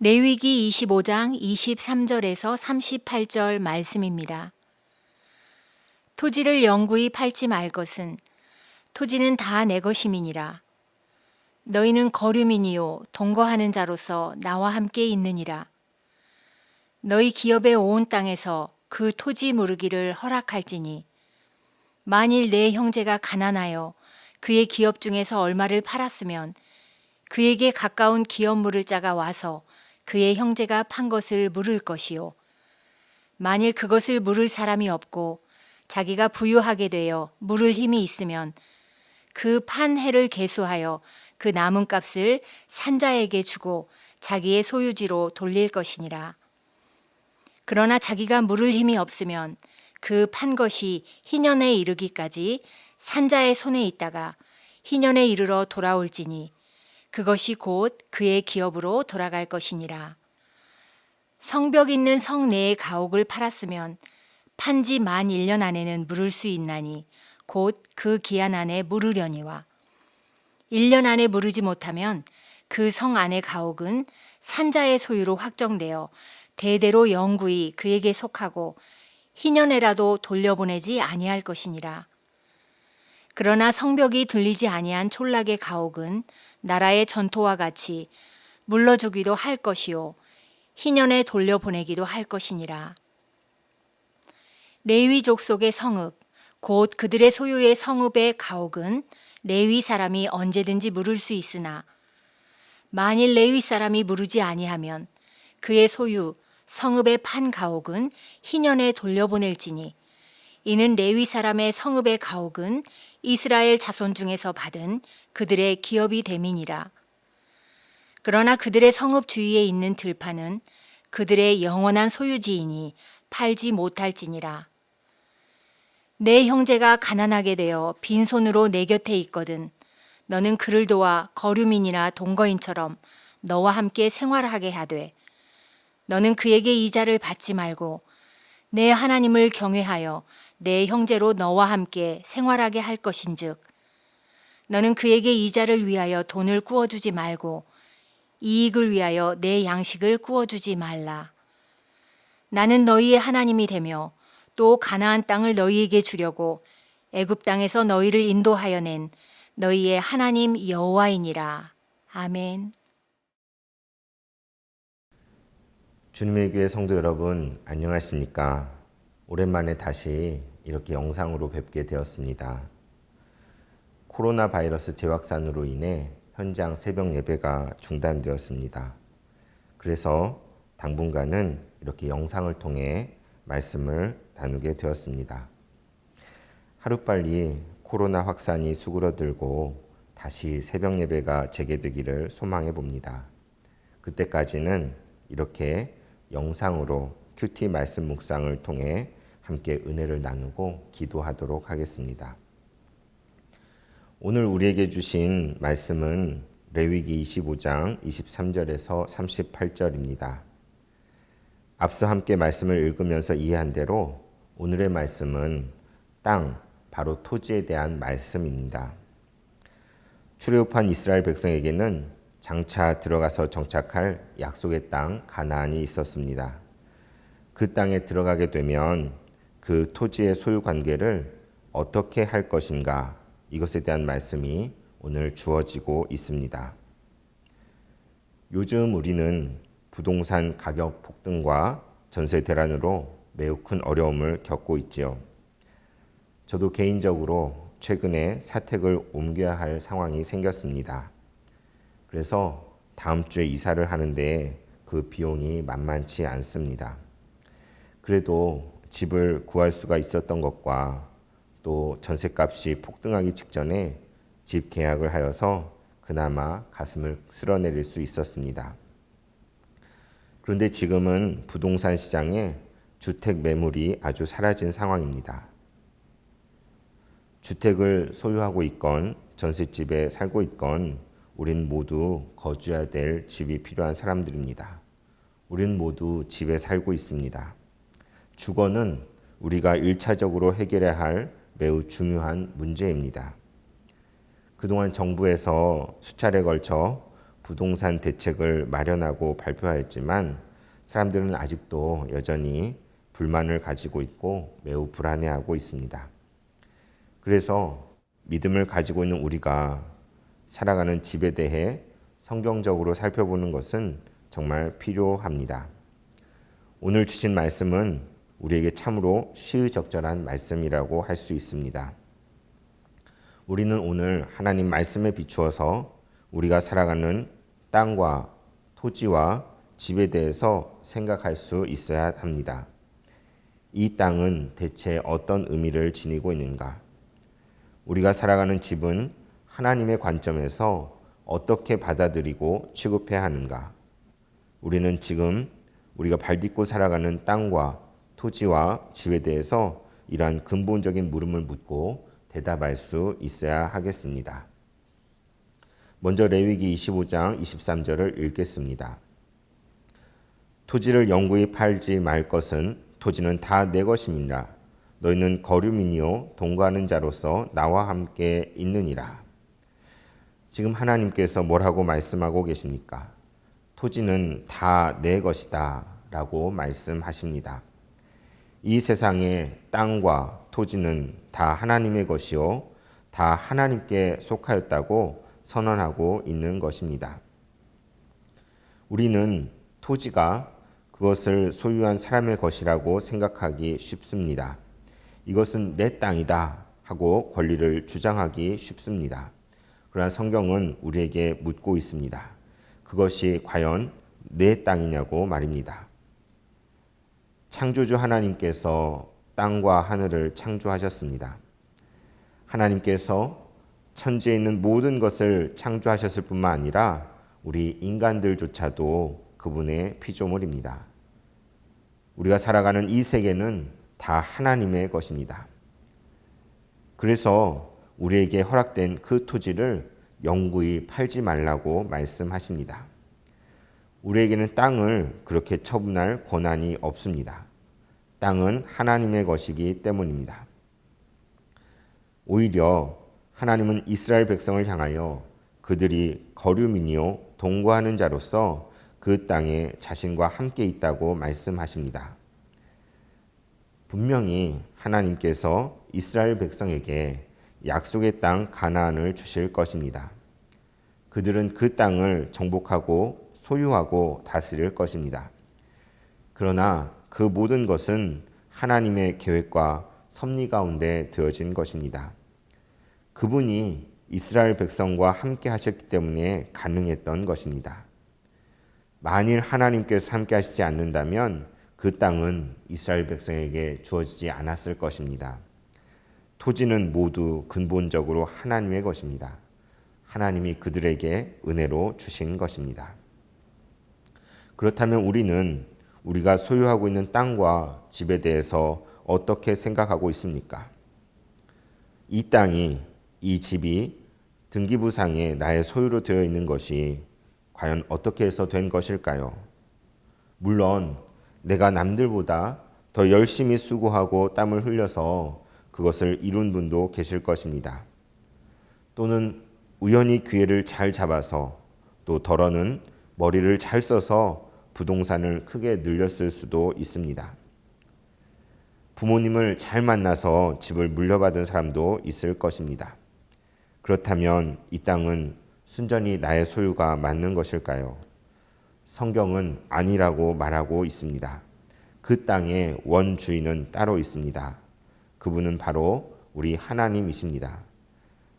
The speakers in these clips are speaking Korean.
레위기 25장 23절에서 38절 말씀입니다. 토지를 영구히 팔지 말 것은 토지는 다 내 것임이니라. 너희는 거류민이요 동거하는 자로서 나와 함께 있느니라. 너희 기업의 온 땅에서 그 토지 무르기를 허락할지니 만일 내 형제가 가난하여 그의 기업 중에서 얼마를 팔았으면 그에게 가까운 기업 물을 자가 와서 그의 형제가 판 것을 물을 것이요. 만일 그것을 물을 사람이 없고 자기가 부유하게 되어 물을 힘이 있으면 그 판 해를 계수하여 그 남은 값을 산자에게 주고 자기의 소유지로 돌릴 것이니라. 그러나 자기가 물을 힘이 없으면 그 판 것이 희년에 이르기까지 산자의 손에 있다가 희년에 이르러 돌아올지니 그것이 곧 그의 기업으로 돌아갈 것이니라. 성벽 있는 성 내의 가옥을 팔았으면 판지 만 1년 안에는 물을 수 있나니 곧 그 기한 안에 물으려니와 1년 안에 물으지 못하면 그 성 안의 가옥은 산자의 소유로 확정되어 대대로 영구히 그에게 속하고 희년에라도 돌려보내지 아니할 것이니라. 그러나 성벽이 들리지 아니한 촌락의 가옥은 나라의 전토와 같이 물러주기도 할 것이요 희년에 돌려보내기도 할 것이니라. 레위 족속의 성읍 곧 그들의 소유의 성읍의 가옥은 레위 사람이 언제든지 물을 수 있으나 만일 레위 사람이 물으지 아니하면 그의 소유 성읍의 판 가옥은 희년에 돌려보낼지니 이는 레위 사람의 성읍의 가옥은 이스라엘 자손 중에서 받은 그들의 기업이 됨이니라. 그러나 그들의 성읍 주위에 있는 들판은 그들의 영원한 소유지이니 팔지 못할지니라. 내 형제가 가난하게 되어 빈손으로 내 곁에 있거든 너는 그를 도와 거류민이나 동거인처럼 너와 함께 생활하게 하되 너는 그에게 이자를 받지 말고 내 하나님을 경외하여 내 형제로 너와 함께 생활하게 할 것인즉 너는 그에게 이자를 위하여 돈을 구워주지 말고 이익을 위하여 내 양식을 구워주지 말라. 나는 너희의 하나님이 되며 또 가나안 땅을 너희에게 주려고 애굽 땅에서 너희를 인도하여 낸 너희의 하나님 여호와이니라. 아멘. 주님의 교회 성도 여러분, 안녕하십니까? 오랜만에 다시 이렇게 영상으로 뵙게 되었습니다. 코로나 바이러스 재확산으로 인해 현장 새벽 예배가 중단되었습니다. 그래서 당분간은 이렇게 영상을 통해 말씀을 나누게 되었습니다. 하루빨리 코로나 확산이 수그러들고 다시 새벽 예배가 재개되기를 소망해 봅니다. 그때까지는 이렇게 영상으로 큐티 말씀 묵상을 통해 함께 은혜를 나누고 기도하도록 하겠습니다. 오늘 우리에게 주신 말씀은 레위기 25장 23절에서 38절입니다. 앞서 함께 말씀을 읽으면서 이해한 대로 오늘의 말씀은 땅, 바로 토지에 대한 말씀입니다. 출애굽한 이스라엘 백성에게는 장차 들어가서 정착할 약속의 땅 가나안이 있었습니다. 그 땅에 들어가게 되면 그 토지의 소유 관계를 어떻게 할 것인가, 이것에 대한 말씀이 오늘 주어지고 있습니다. 요즘 우리는 부동산 가격 폭등과 전세 대란으로 매우 큰 어려움을 겪고 있지요. 저도 개인적으로 최근에 사택을 옮겨야 할 상황이 생겼습니다. 그래서 다음 주에 이사를 하는데 그 비용이 만만치 않습니다. 그래도 집을 구할 수가 있었던 것과 또 전셋값이 폭등하기 직전에 집 계약을 하여서 그나마 가슴을 쓸어내릴 수 있었습니다. 그런데 지금은 부동산 시장에 주택 매물이 아주 사라진 상황입니다. 주택을 소유하고 있건 전셋집에 살고 있건 우린 모두 거주해야 될 집이 필요한 사람들입니다. 우린 모두 집에 살고 있습니다. 주거는 우리가 1차적으로 해결해야 할 매우 중요한 문제입니다. 그동안 정부에서 수차례 걸쳐 부동산 대책을 마련하고 발표하였지만 사람들은 아직도 여전히 불만을 가지고 있고 매우 불안해하고 있습니다. 그래서 믿음을 가지고 있는 우리가 살아가는 집에 대해 성경적으로 살펴보는 것은 정말 필요합니다. 오늘 주신 말씀은 우리에게 참으로 시의적절한 말씀이라고 할 수 있습니다. 우리는 오늘 하나님 말씀에 비추어서 우리가 살아가는 땅과 토지와 집에 대해서 생각할 수 있어야 합니다. 이 땅은 대체 어떤 의미를 지니고 있는가? 우리가 살아가는 집은 하나님의 관점에서 어떻게 받아들이고 취급해야 하는가? 우리는 지금 우리가 발딛고 살아가는 땅과 토지와 집에 대해서 이러한 근본적인 물음을 묻고 대답할 수 있어야 하겠습니다. 먼저 레위기 25장 23절을 읽겠습니다. 토지를 영구히 팔지 말 것은 토지는 다 내 것임이라. 너희는 거류민이요 동거하는 자로서 나와 함께 있느니라. 지금 하나님께서 뭐라고 말씀하고 계십니까? 토지는 다 내 것이다 라고 말씀하십니다. 이 세상의 땅과 토지는 다 하나님의 것이요 다 하나님께 속하였다고 선언하고 있는 것입니다. 우리는 토지가 그것을 소유한 사람의 것이라고 생각하기 쉽습니다. 이것은 내 땅이다 하고 권리를 주장하기 쉽습니다. 그러나 성경은 우리에게 묻고 있습니다. 그것이 과연 내 땅이냐고 말입니다. 창조주 하나님께서 땅과 하늘을 창조하셨습니다. 하나님께서 천지에 있는 모든 것을 창조하셨을 뿐만 아니라 우리 인간들조차도 그분의 피조물입니다. 우리가 살아가는 이 세계는 다 하나님의 것입니다. 그래서 우리에게 허락된 그 토지를 영구히 팔지 말라고 말씀하십니다. 우리에게는 땅을 그렇게 처분할 권한이 없습니다. 땅은 하나님의 것이기 때문입니다. 오히려 하나님은 이스라엘 백성을 향하여 그들이 거류민이요 동거하는 자로서 그 땅에 자신과 함께 있다고 말씀하십니다. 분명히 하나님께서 이스라엘 백성에게 약속의 땅 가나안을 주실 것입니다. 그들은 그 땅을 정복하고 소유하고 다스릴 것입니다. 그러나 그 모든 것은 하나님의 계획과 섭리 가운데 되어진 것입니다. 그분이 이스라엘 백성과 함께 하셨기 때문에 가능했던 것입니다. 만일 하나님께서 함께 하시지 않는다면 그 땅은 이스라엘 백성에게 주어지지 않았을 것입니다. 토지는 모두 근본적으로 하나님의 것입니다. 하나님이 그들에게 은혜로 주신 것입니다. 그렇다면 우리는 우리가 소유하고 있는 땅과 집에 대해서 어떻게 생각하고 있습니까? 이 땅이, 이 집이 등기부상에 나의 소유로 되어 있는 것이 과연 어떻게 해서 된 것일까요? 물론 내가 남들보다 더 열심히 수고하고 땀을 흘려서 그것을 이룬 분도 계실 것입니다. 또는 우연히 기회를 잘 잡아서 또 덜어는 머리를 잘 써서 부동산을 크게 늘렸을 수도 있습니다. 부모님을 잘 만나서 집을 물려받은 사람도 있을 것입니다. 그렇다면 이 땅은 순전히 나의 소유가 맞는 것일까요? 성경은 아니라고 말하고 있습니다. 그 땅의 원주인은 따로 있습니다. 그분은 바로 우리 하나님이십니다.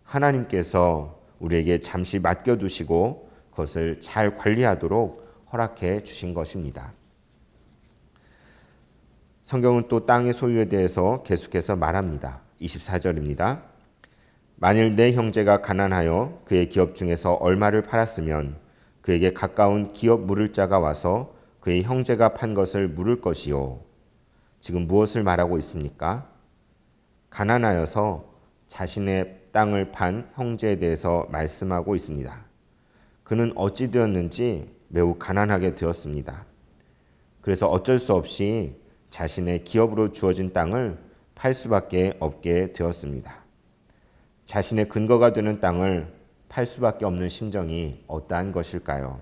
하나님께서 우리에게 잠시 맡겨두시고 그것을 잘 관리하도록 허락해 주신 것입니다. 성경은 또 땅의 소유에 대해서 계속해서 말합니다. 24절입니다. 만일 내 형제가 가난하여 그의 기업 중에서 얼마를 팔았으면 그에게 가까운 기업 물을 자가 와서 그의 형제가 판 것을 물을 것이요. 지금 무엇을 말하고 있습니까? 가난하여서 자신의 땅을 판 형제에 대해서 말씀하고 있습니다. 그는 어찌 되었는지 매우 가난하게 되었습니다. 그래서 어쩔 수 없이 자신의 기업으로 주어진 땅을 팔 수밖에 없게 되었습니다. 자신의 근거가 되는 땅을 팔 수밖에 없는 심정이 어떠한 것일까요?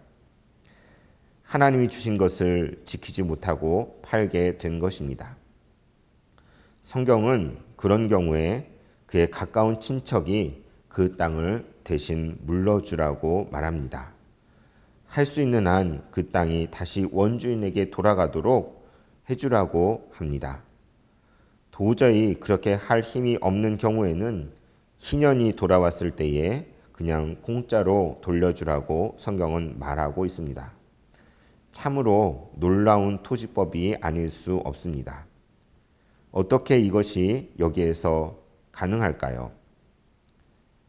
하나님이 주신 것을 지키지 못하고 팔게 된 것입니다. 성경은 그런 경우에 그의 가까운 친척이 그 땅을 대신 물러주라고 말합니다. 할 수 있는 한 그 땅이 다시 원주인에게 돌아가도록 해주라고 합니다. 도저히 그렇게 할 힘이 없는 경우에는 희년이 돌아왔을 때에 그냥 공짜로 돌려주라고 성경은 말하고 있습니다. 참으로 놀라운 토지법이 아닐 수 없습니다. 어떻게 이것이 여기에서 가능할까요?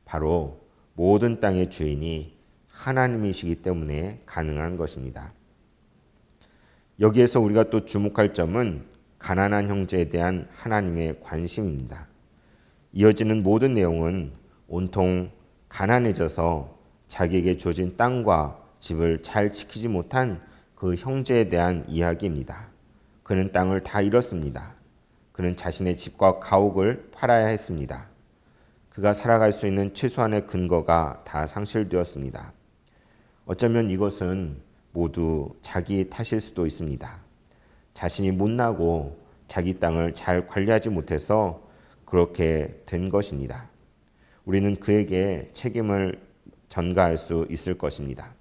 바로 모든 땅의 주인이 하나님이시기 때문에 가능한 것입니다. 여기에서 우리가 또 주목할 점은 가난한 형제에 대한 하나님의 관심입니다. 이어지는 모든 내용은 온통 가난해져서 자기에게 주어진 땅과 집을 잘 지키지 못한 그 형제에 대한 이야기입니다. 그는 땅을 다 잃었습니다. 그는 자신의 집과 가옥을 팔아야 했습니다. 그가 살아갈 수 있는 최소한의 근거가 다 상실되었습니다. 어쩌면 이것은 모두 자기 탓일 수도 있습니다. 자신이 못나고 자기 땅을 잘 관리하지 못해서 그렇게 된 것입니다. 우리는 그에게 책임을 전가할 수 있을 것입니다.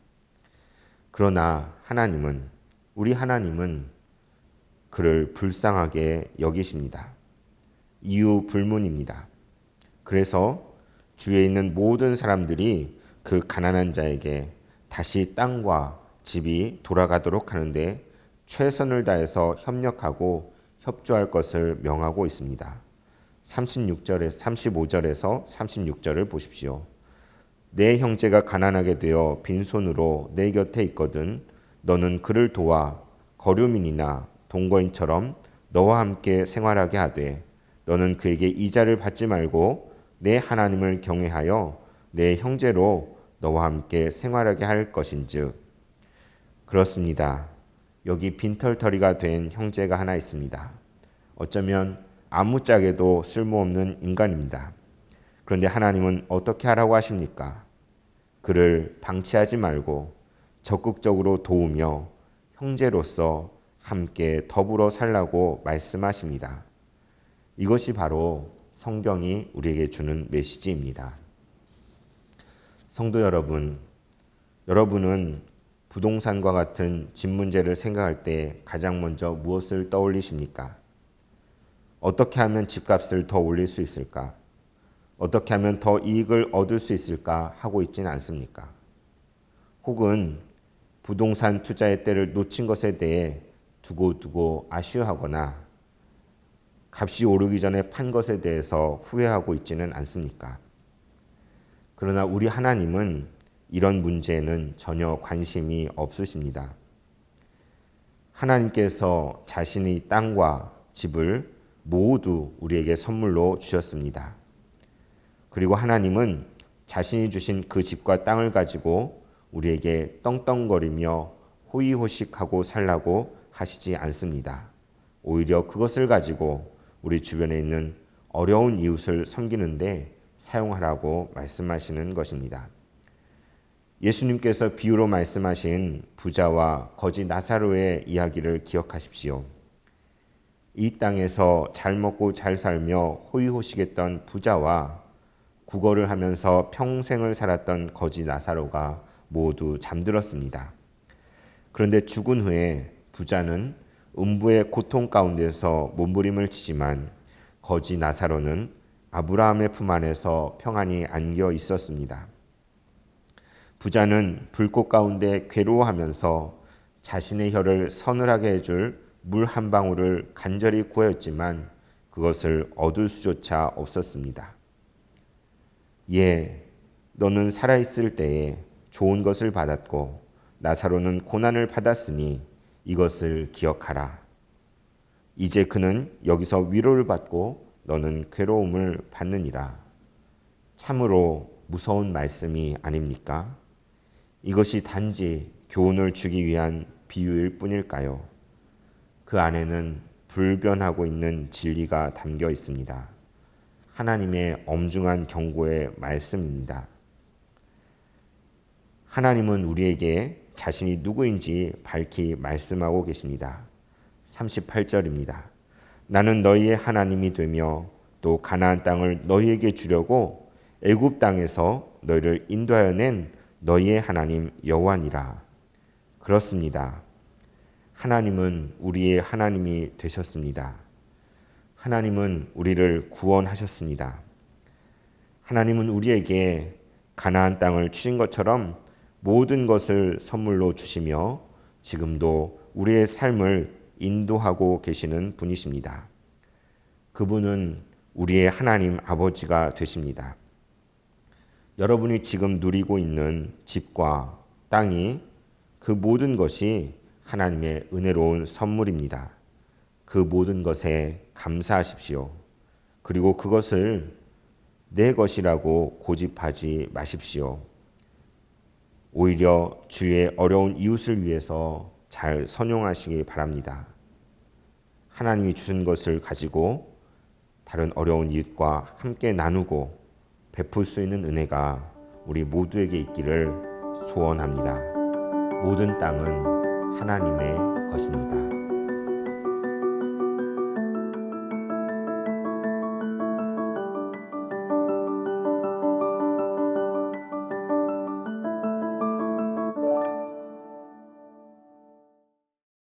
그러나 하나님은, 우리 하나님은 그를 불쌍하게 여기십니다. 이유 불문입니다. 그래서 주위에 있는 모든 사람들이 그 가난한 자에게 다시 땅과 집이 돌아가도록 하는데 최선을 다해서 협력하고 협조할 것을 명하고 있습니다. 35절에서 36절을 보십시오. 내 형제가 가난하게 되어 빈손으로 내 곁에 있거든 너는 그를 도와 거류민이나 동거인처럼 너와 함께 생활하게 하되 너는 그에게 이자를 받지 말고 내 하나님을 경외하여 내 형제로 너와 함께 생활하게 할 것인즉. 그렇습니다. 여기 빈털터리가 된 형제가 하나 있습니다. 어쩌면 아무짝에도 쓸모없는 인간입니다. 그런데 하나님은 어떻게 하라고 하십니까? 그를 방치하지 말고 적극적으로 도우며 형제로서 함께 더불어 살라고 말씀하십니다. 이것이 바로 성경이 우리에게 주는 메시지입니다. 성도 여러분, 여러분은 부동산과 같은 집 문제를 생각할 때 가장 먼저 무엇을 떠올리십니까? 어떻게 하면 집값을 더 올릴 수 있을까? 어떻게 하면 더 이익을 얻을 수 있을까 하고 있지는 않습니까? 혹은 부동산 투자의 때를 놓친 것에 대해 두고두고 아쉬워하거나 값이 오르기 전에 판 것에 대해서 후회하고 있지는 않습니까? 그러나 우리 하나님은 이런 문제에는 전혀 관심이 없으십니다. 하나님께서 자신의 땅과 집을 모두 우리에게 선물로 주셨습니다. 그리고 하나님은 자신이 주신 그 집과 땅을 가지고 우리에게 떵떵거리며 호의호식하고 살라고 하시지 않습니다. 오히려 그것을 가지고 우리 주변에 있는 어려운 이웃을 섬기는데 사용하라고 말씀하시는 것입니다. 예수님께서 비유로 말씀하신 부자와 거지 나사로의 이야기를 기억하십시오. 이 땅에서 잘 먹고 잘 살며 호의호식했던 부자와 구걸을 하면서 평생을 살았던 거지 나사로가 모두 잠들었습니다. 그런데 죽은 후에 부자는 음부의 고통 가운데서 몸부림을 치지만 거지 나사로는 아브라함의 품 안에서 평안히 안겨 있었습니다. 부자는 불꽃 가운데 괴로워하면서 자신의 혀를 서늘하게 해줄 물 한 방울을 간절히 구하였지만 그것을 얻을 수조차 없었습니다. 예, 너는 살아있을 때에 좋은 것을 받았고 나사로는 고난을 받았으니 이것을 기억하라. 이제 그는 여기서 위로를 받고 너는 괴로움을 받느니라. 참으로 무서운 말씀이 아닙니까? 이것이 단지 교훈을 주기 위한 비유일 뿐일까요? 그 안에는 불변하고 있는 진리가 담겨 있습니다. 하나님의 엄중한 경고의 말씀입니다. 하나님은 우리에게 자신이 누구인지 밝히 말씀하고 계십니다. 38절입니다. 나는 너희의 하나님이 되며 또 가나안 땅을 너희에게 주려고 애굽 땅에서 너희를 인도하여 낸 너희의 하나님 여호와니라. 그렇습니다. 하나님은 우리의 하나님이 되셨습니다. 하나님은 우리를 구원하셨습니다. 하나님은 우리에게 가나안 땅을 주신 것처럼 모든 것을 선물로 주시며 지금도 우리의 삶을 인도하고 계시는 분이십니다. 그분은 우리의 하나님 아버지가 되십니다. 여러분이 지금 누리고 있는 집과 땅이 그 모든 것이 하나님의 은혜로운 선물입니다. 그 모든 것에 감사하십시오. 그리고 그것을 내 것이라고 고집하지 마십시오. 오히려 주의 어려운 이웃을 위해서 잘 선용하시기 바랍니다. 하나님이 주신 것을 가지고 다른 어려운 이웃과 함께 나누고 베풀 수 있는 은혜가 우리 모두에게 있기를 소원합니다. 모든 땅은 하나님의 것입니다.